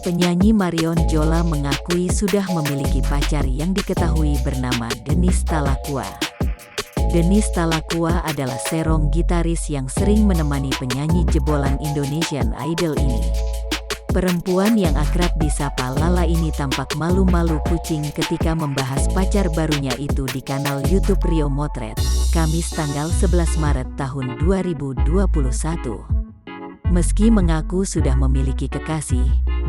Penyanyi Marion Jola mengakui sudah memiliki pacar yang diketahui bernama Denis Talakua. Denis Talakua adalah serong gitaris yang sering menemani penyanyi jebolan Indonesian Idol ini. Perempuan yang akrab disapa Lala ini tampak malu-malu kucing ketika membahas pacar barunya itu di kanal YouTube Rio Motret, Kamis tanggal 11 Maret tahun 2021. Meski mengaku sudah memiliki kekasih,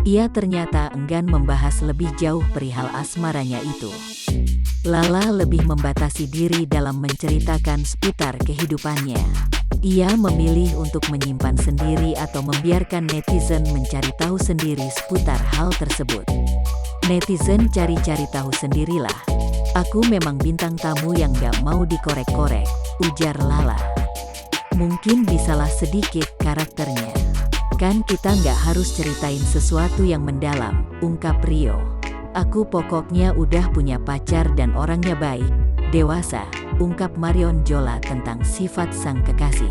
ia ternyata enggan membahas lebih jauh perihal asmaranya itu. Lala lebih membatasi diri dalam menceritakan seputar kehidupannya. Ia memilih untuk menyimpan sendiri atau membiarkan netizen mencari tahu sendiri seputar hal tersebut. Netizen cari-cari tahu sendirilah. Aku memang bintang tamu yang gak mau dikorek-korek, ujar Lala. Mungkin bisalah sedikit karakternya. Kan kita gak harus ceritain sesuatu yang mendalam, ungkap Rio. Aku pokoknya udah punya pacar dan orangnya baik, dewasa, ungkap Marion Jola tentang sifat sang kekasih.